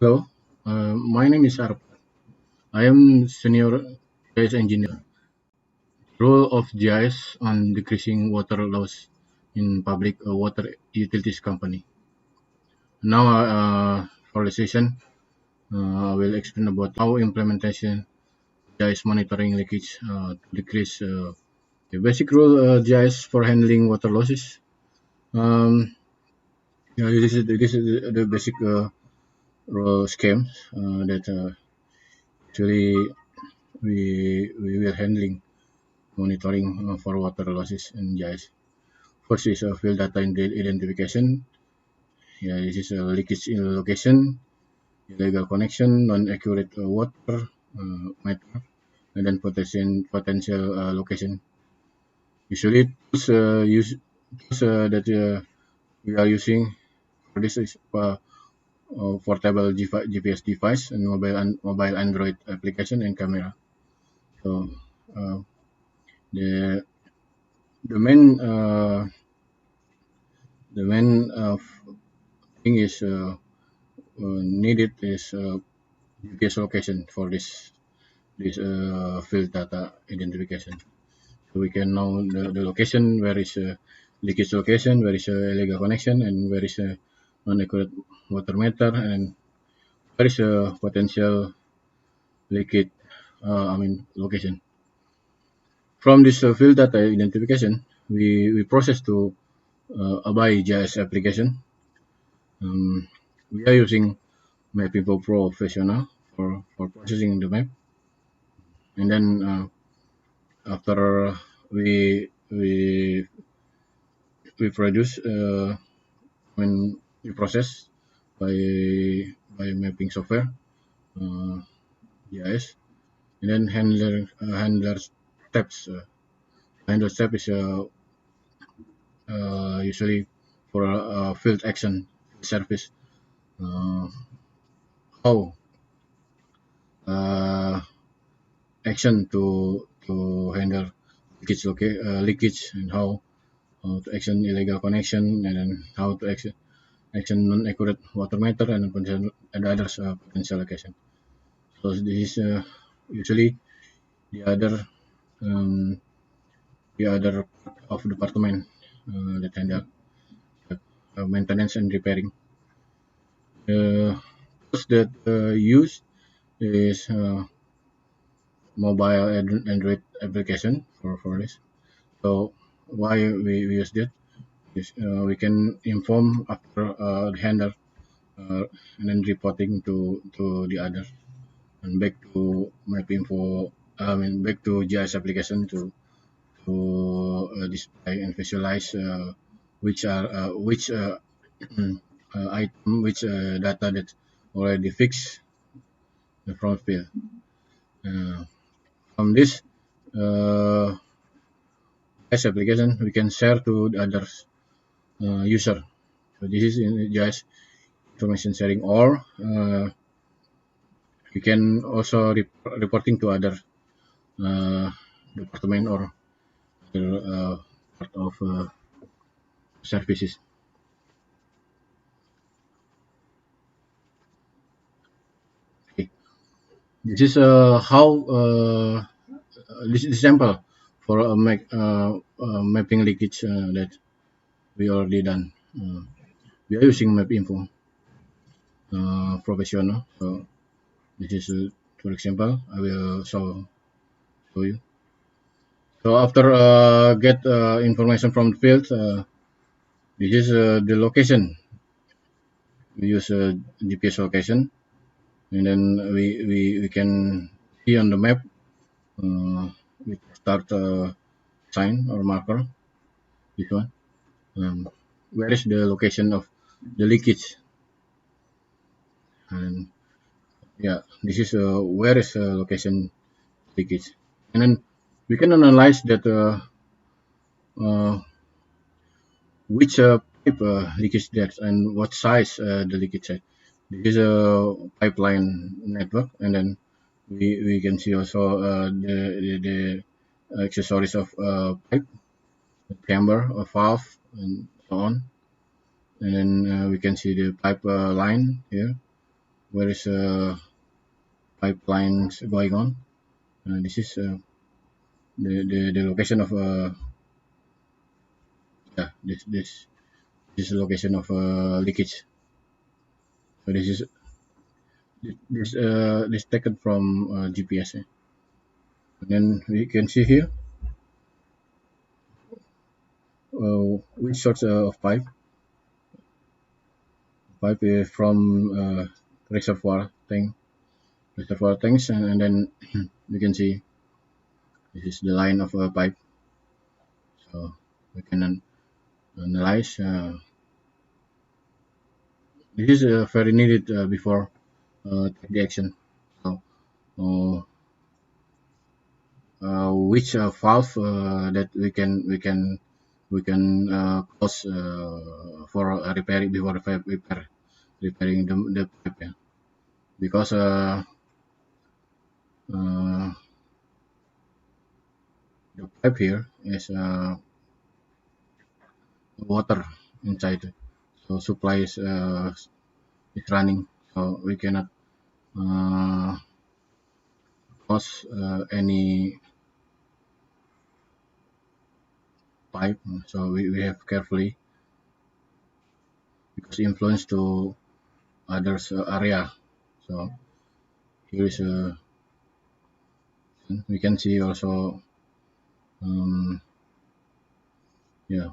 Hello, my name is Arpat. I am senior GIS engineer. Role of GIS on decreasing water loss in public water utilities company. Now, for the session, I will explain about how implementation GIS monitoring leakage to decrease the basic rule GIS for handling water losses. Um, yeah, this is the basic rule scheme that actually we will handling monitoring for water losses in GIS. First is field data identification. Yeah, this is leakage in location, illegal connection, non-accurate water meter, and then potential location. Usually, tools that we are using for this is portable GPS device and mobile Android application and camera. So uh, the the main thing is needed is GPS location for this field data identification. So we can know the location where is leakage location, where is illegal connection, and where is unaccurate water meter, and where is potential leakage. Location. From this field data identification, we process to a GIS application. Um, we are using MapInfo Professional for processing the map, and then after we produce when we process by mapping software GIS, and then handler steps. Handler step is usually for field action service. Uh, how uh, action to handle leakage, and how to action illegal connection, and then how to action non-accurate water meter and and others potential location. So this is usually the other um, the other part of department that handle maintenance and repairing. The tools that used is mobile Android application for this. So why we use that is we can inform after the handler uh, and then reporting to the other and back to MapInfo. Back to GIS application to display and visualize which item, which data that already fixed the front field. Uh, from this uh, GIS application, we can share to the others user. So this is in GIS information sharing, or we can also reporting to other uh, department or other part of services. Okay. This is how this is sample for a mapping leakage that we already done. We are using MapInfo professional. So this is for example, I will show you. So after get information from the field, this is the location. We use GPS location, and then we can see on the map with start sign or marker. This one. Where is the location of the leakage? And yeah, this is where is location leakage, and then we can analyze that uh, which pipe leakage depth and what size the leakage is. This is a pipeline network, and then we can see also the accessories of pipe, chamber, a valve, and so on. And then we can see the pipe line here, where is pipelines going on. This is the location of yeah, this is the location of leakage. So this taken from GPS. And then we can see here which sorts of pipe is from reservoir reservoir tanks, and then you can see this is the line of a pipe. So we can analyze. This is very needed before take the action. So uh, which valve that we can close for repairing before repairing the pipe, yeah. Because uh, the pipe here is water inside, so supply is running, so we cannot uh, close any pipe. So we have carefully because influence to others area. So here is we can see also um, yeah,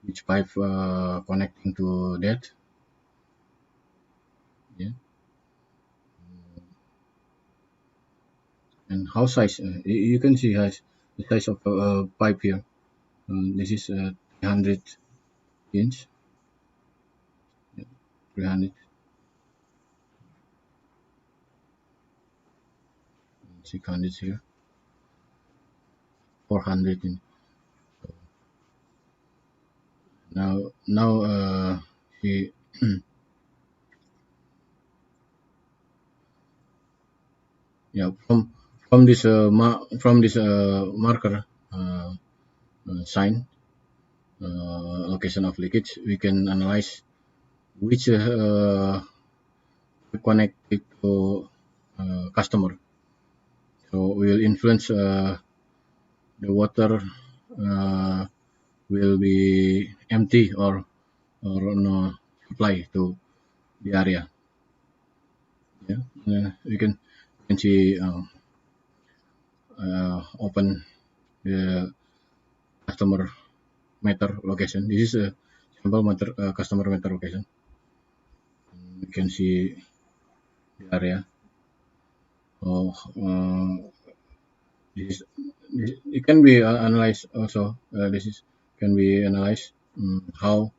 which pipe connecting to that, yeah, and how size you can see has the size of pipe here. This is 300 inch, yeah, 300, 600 here, 400 in. Now he yeah, from this marker sign location of leakage, we can analyze which connected to customer. So we will influence the water uh, will be empty or no supply to the area. Yeah, you can see open the customer meter location. This is a sample meter customer meter location. You can see the area. Oh, this it can be analyzed also. This is can be analyzed how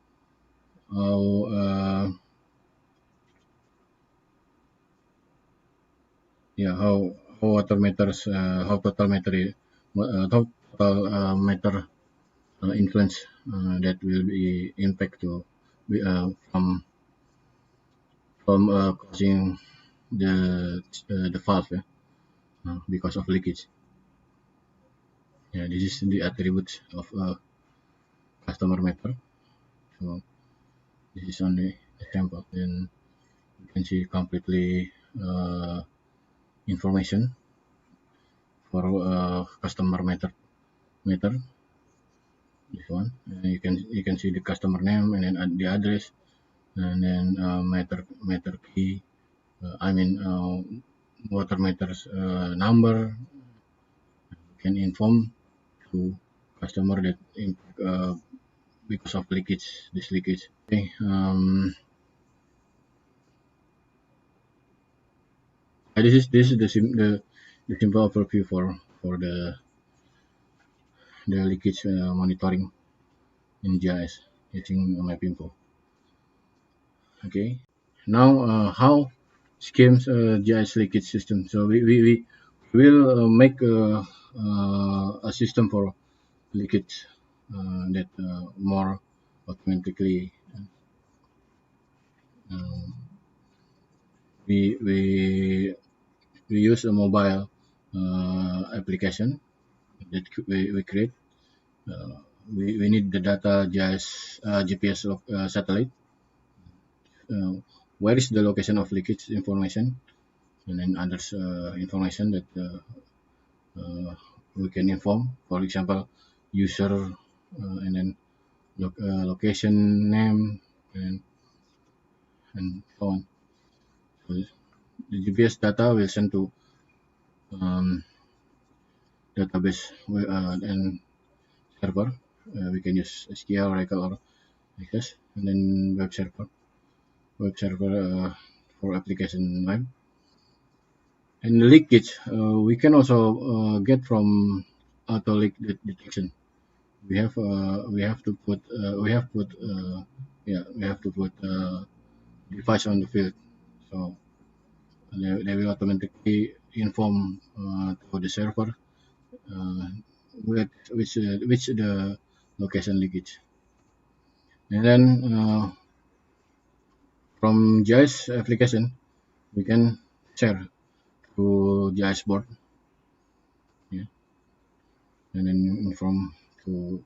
yeah how water meters how total meter total meter influence that will be impact to from causing the valve, yeah, because of leakage. Yeah, this is the attributes of customer meter. So this is only a sample. Then you can see completely information for customer meter. This one. You can see the customer name and then the address and then meter key. I mean water meters number. Can inform to customer that because of leakage, this leakage. Okay. This is the simple overview for the leakage monitoring in GIS using MapInfo. Okay. Now how schemes GIS leakage system. So we will make a system for leakage that more automatically um, we use a mobile application that we create. Uh, we need the data GIS GPS satellite. Uh, where is the location of leakage information, and then others information that we can inform. For example, user and then location name and so on. So the GPS data will send to um, database and server. We can use SQL, Oracle, or Access, and then web server for application web. And the leakage we can also get from auto leak detection. We have to put device on the field, so they will automatically inform to the server uh, which the location leakage. And then from GIS application, we can share to GIS board, yeah, and then inform to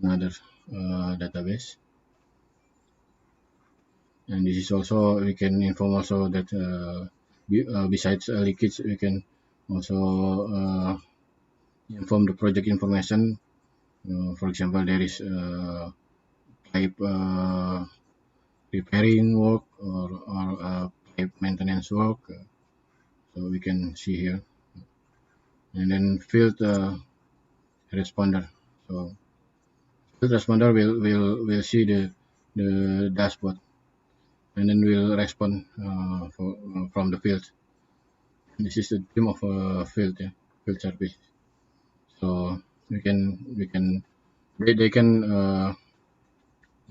another database. And this is also we can inform also that besides leakage, we can also inform the project information. For example, there is pipe repairing work or pipe maintenance work. So we can see here, and then field responder. So field responder will see the dashboard, and then will respond from the field. This is the team of field, yeah, field service. So they can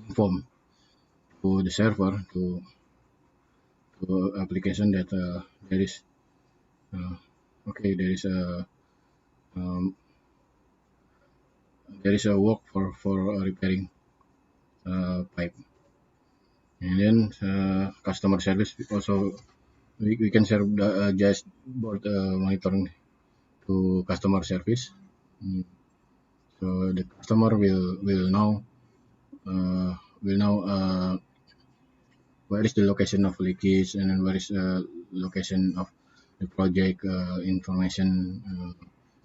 inform to the server to application that there is uh, okay um, there is a work for repairing pipe. And then customer service also we can serve the just board monitoring to customer service. Mm. So the customer uh, will know where is the location of leakage, and then where is the location of the project information,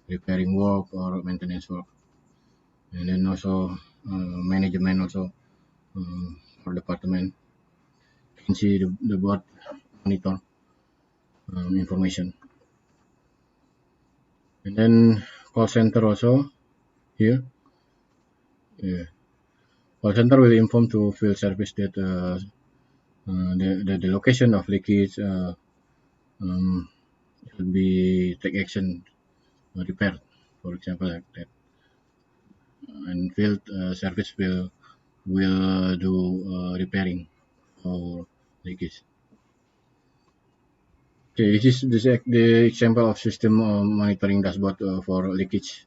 repairing work or maintenance work. And then also management also or department can see the board monitor information. And then call center also here. Yeah. Call center will inform to field service that the location of leakage um, should be take action repaired, for example, like that. And field service will do repairing for leakage. Okay, this is the example of system monitoring dashboard for leakage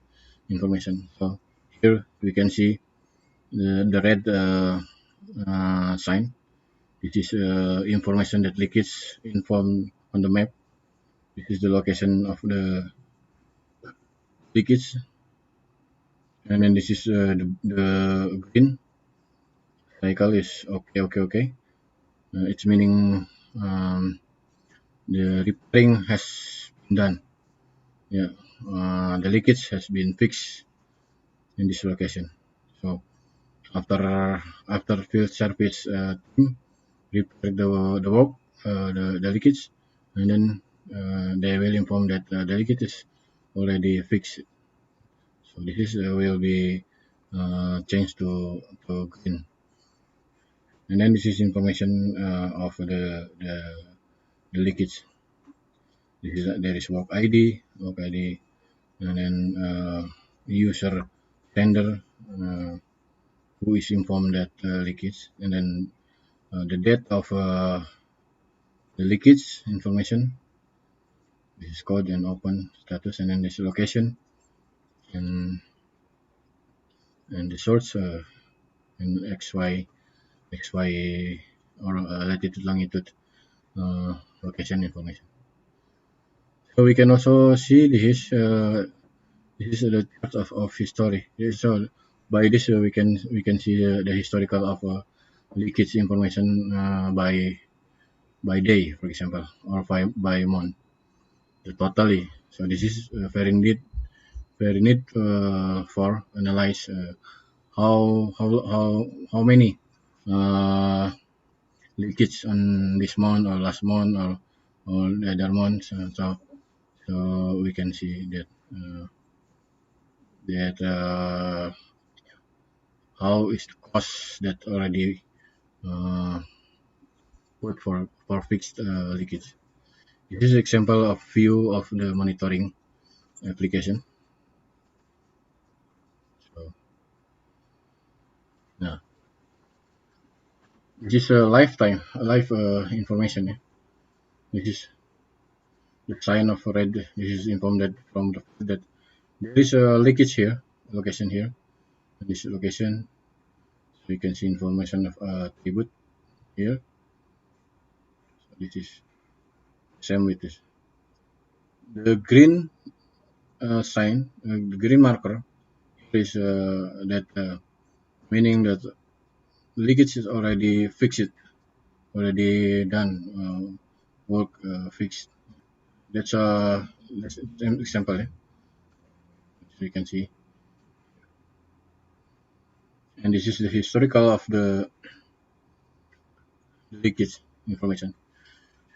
information. So here we can see the red sign. This is information that leakage informed on the map. This is the location of the leakage, and then this is the green cycle is okay, okay, okay. It's meaning um, the repairing has been done. Yeah, the leakage has been fixed in this location. So after field service team repair the work, the leakage, and then they will inform that the leakage is already fixed. So this is will be changed to green. And then this is information of the leakage. There is work ID, and then user sender who is informed that leakage, and then the date of the leakage information. This is code and open status, and then this location and the source and XY or latitude longitude location information. So we can also see this is the chart of history. So by this we can see the historical of leakage information by by day, for example, or by month, the totally. So this is very neat for analyze how many uh, leakage on this month or last month or the other months. So we can see that how is the cost that already uh, put for fixed leakage. This is example of few of the monitoring application. So now this is a live information. Yeah. This is the sign of red. This is informed that from the that there is a leakage here, location here. This location, so you can see information of tribute here. So this is same with this. The green sign, the green marker is that meaning that leakage is already fixed, already done, work fixed. That's an example. Eh? So you can see, and this is the historical of the leakage information.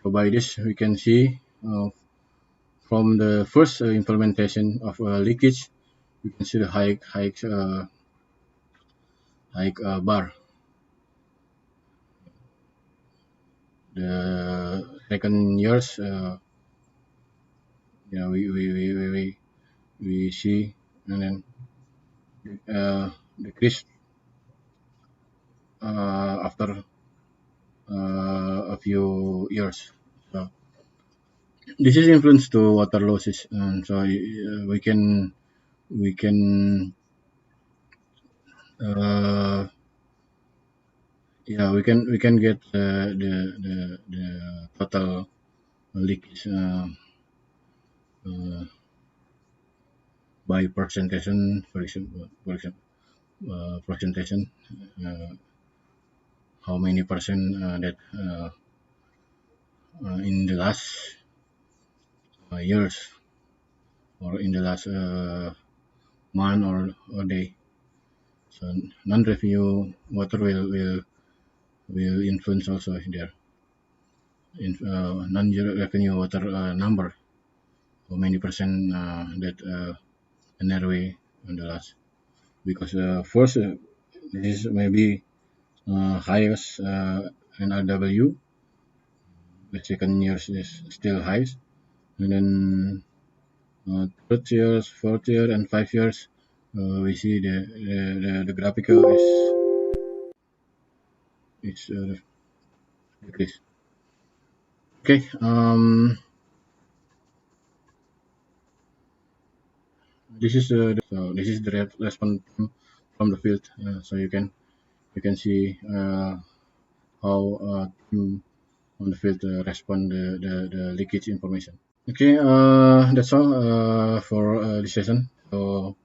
So by this we can see from the first implementation of leakage, you can see the hike bar. The second years, yeah, we see, and then decrease after a few years. So this is influence to water losses, and so we can uh, yeah we can get the total leakage uh, by percentage, percentage, uh, how many percent that in the last years or in the last month or day. So non-revenue water will influence also there. In non-revenue water number, how many percent that NRW on the last. Because first this is maybe highest NRW. The second year is still highest, and then third years, fourth year, and 5 years, we see the graphical is decrease. Okay. This is the response from the field. So you can see how team on the field respond the leakage information. Okay. That's all for this session. So